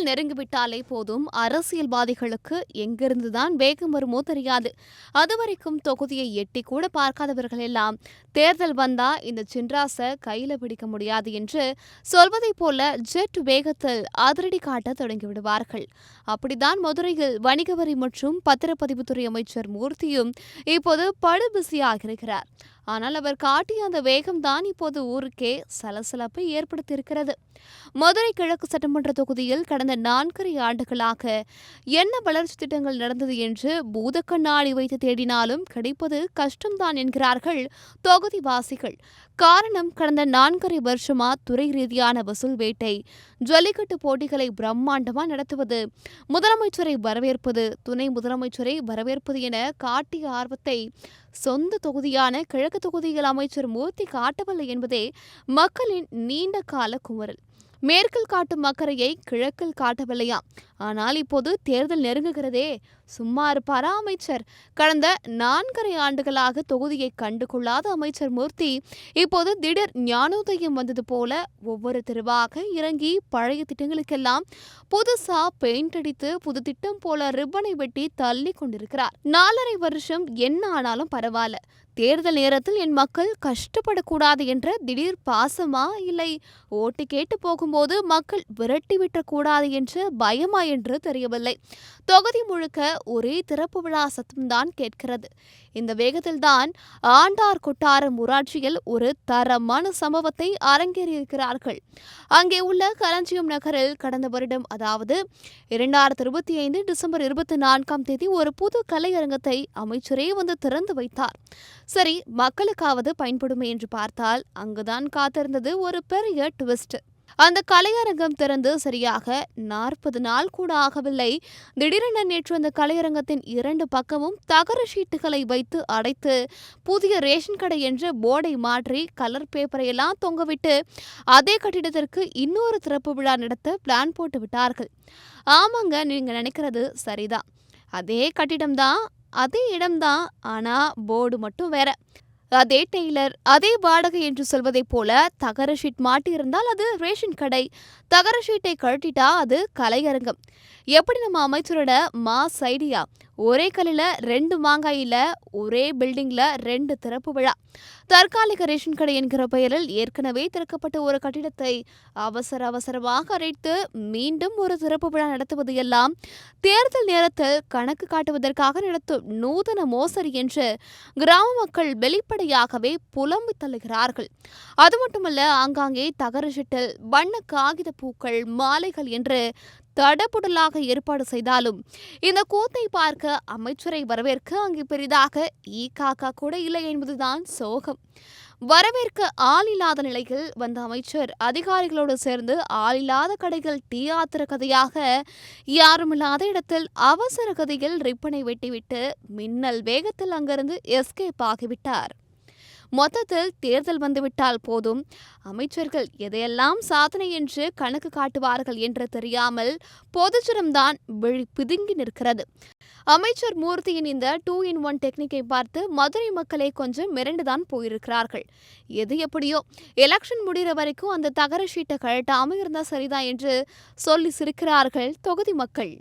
தேர்தல் நெருங்கிவிட்டாலே போதும் அரசியல்வாதிகளுக்கு எங்கிருந்துதான் வேகம் வருமோ தெரியாது. அதுவரைக்கும் தொகுதியை எட்டி கூட பார்க்காதவர்கள் எல்லாம் தேர்தல் வந்தா இந்த சின்ராச கையில பிடிக்க முடியாது என்று சொல்வதைப் போல ஜெட் வேகத்தில் அதிரடி காட்ட தொடங்கிவிடுவார்கள். அப்படித்தான் மதுரையில் வணிக வரி மற்றும் பத்திரப்பதிவுத்துறை அமைச்சர் மூர்த்தியும் இப்போது படு பிஸியாக இருக்கிறார். ஆனால் அவர் காட்டிய அந்த வேகம்தான் இப்போது ஊருக்கே சலசலப்பை ஏற்படுத்தியிருக்கிறது. மதுரை கிழக்கு சட்டமன்ற தொகுதியில் கடந்த 4.5 ஆண்டுகளாக என்ன வளர்ச்சி திட்டங்கள் நடந்தது என்று பூத கண்ணாடி வைத்து தேடினாலும் கிடைப்பது கஷ்டம்தான் என்கிறார்கள் தொகுதிவாசிகள். காரணம், கடந்த 4.5 வருஷமா துறை ரீதியான வசூல் வேட்டை, ஜல்லிக்கட்டு போட்டிகளை பிரம்மாண்டமா நடத்துவது, முதலமைச்சரை வரவேற்பது, துணை முதலமைச்சரை வரவேற்பது என காட்டிய ஆர்வத்தை சொந்த தொகுதியான கிழக்கு தொகுதியில் அமைச்சர் மூர்த்தி காட்டவில்லை என்பதே மக்களின் நீண்ட கால குமுறல். மேற்கில் காட்டும் அக்கறையை கிழக்கில் காட்டவில்லையாம். ஆனால் இப்போது தேர்தல் நெருங்குகிறதே, சும்மா இருப்பாரா அமைச்சர்? கடந்த 4.5 ஆண்டுகளாக தொகுதியை கண்டுகொள்ளாத அமைச்சர் மூர்த்தி இப்போது திடீர் ஞானோதயம் வந்தது போல ஒவ்வொரு தெருவாக இறங்கி பழைய திட்டங்களுக்கெல்லாம் புதுசா பெயிண்ட் அடித்து புது திட்டம் போல ரிப்பனை வெட்டி தள்ளி கொண்டிருக்கிறார். 4.5 வருஷம் என்ன ஆனாலும் பரவாயில்ல, தேர்தல் நேரத்தில் என் மக்கள் கஷ்டப்படக்கூடாது என்ற திடீர் பாசமா, இல்லை ஓட்டு கேட்டு போகும்போது மக்கள் விரட்டிவிட்டக்கூடாது என்ற பயமா என்று தெரியவில்லை. தொகுதி முழுக்க ஒரே திறப்பு விழா சத்தம்தான் கேட்கிறது. இந்த வேகத்தில்தான் ஆண்டார் கொட்டாரம் ஊராட்சியில் ஒரு தரமான சம்பவத்தை அரங்கேறியிருக்கிறார்கள். அங்கே உள்ள களஞ்சியம் நகரில் கடந்த வருடம், அதாவது 2025 டிசம்பர் 24ஆம் தேதி ஒரு புது கலையரங்கத்தை அமைச்சரே வந்து திறந்து வைத்தார். சரி, மக்களுக்காவது பயன்படுமே என்று பார்த்தால் அங்குதான் காத்திருந்தது ஒரு பெரிய ட்விஸ்ட். அந்த கலையரங்கம் திறந்து சரியாக 40 நாள் கூட ஆகவில்லை. திடீரென நேற்று அந்த கலையரங்கத்தின் 2 பக்கமும் தகர ஷீட்டுகளை வைத்து அடைத்து புதிய ரேஷன் கடை என்ற போர்டை மாற்றி கலர் பேப்பரையெல்லாம் தொங்கவிட்டு அதே கட்டிடத்திற்கு இன்னொரு திறப்பு விழா நடத்த பிளான் போட்டு விட்டார்கள். ஆமாங்க, நீங்க நினைக்கிறது சரிதான். அதே கட்டிடம்தான், அதே இடம்தான், ஆனா போர்டு மட்டும் வேற. அதே டெய்லர், அதே வாடகை என்று சொல்வதைப் போல தகர ஷீட் மாட்டியிருந்தால் அது ரேஷன் கடை, தகர ஷீட்டை கழட்டிட்டா அது கலையரங்கம். எப்படி நம்ம அமைச்சரோட மாஸ் ஐடியா! ஒரே கல்லில் 2 மாங்காயில ஒரே பில்டிங்ல 2 திறப்பு விழா. தற்காலிக ரேஷன் கடை என்கிற பெயரில் ஏற்கனவே திறக்கப்பட்ட ஒரு கட்டிடத்தை அவசரமாக அடைத்து மீண்டும் ஒரு திறப்பு விழா நடத்துவது எல்லாம் தேர்தல் நேரத்தில் கணக்கு காட்டுவதற்காக நடத்தும் நூதன மோசடி என்று கிராம மக்கள் வெளிப்படையாகவே புலம்பி தள்ளுகிறார்கள். அது மட்டுமல்ல, ஆங்காங்கே தகர ஷீட்டில் வண்ண காகித பூக்கள், மாலைகள் என்று தடபுடலாக ஏற்பாடு செய்தாலும் இந்த கூத்தை பார்க்க, அமைச்சரை வரவேற்க அங்கே பெரிதாக காக்கா கூட இல்லை என்பதுதான் சோகம். வரவேற்க ஆள் இல்லாத நிலையில் வந்த அமைச்சர் அதிகாரிகளோடு சேர்ந்து ஆளில்லாத கடைகள் டீ ஆத்திர கதையாக யாருமில்லாத இடத்தில் அவசர கதையில் ரிப்பனை வெட்டிவிட்டு மின்னல் வேகத்தில் அங்கிருந்து எஸ்கேப் ஆகிவிட்டார். மொத்தத்தில் தேர்தல் வந்துவிட்டால் போதும், அமைச்சர்கள் எதையெல்லாம் சாதனை என்று கணக்கு காட்டுவார்கள் என்று தெரியாமல் பொதுஜனம்தான் விழி பிதுங்கி நிற்கிறது. அமைச்சர் மூர்த்தியின் இந்த 2-in-1 டெக்னிக்கை பார்த்து மதுரை மக்களே கொஞ்சம் மிரண்டுதான் போயிருக்கிறார்கள். எது எப்படியோ, எலெக்ஷன் முடிகிற வரைக்கும் அந்த தகர ஷீட்டை கழட்டாமல் இருந்தால் சரிதான் என்று சொல்லி சிரிக்கிறார்கள் தொகுதி மக்கள்.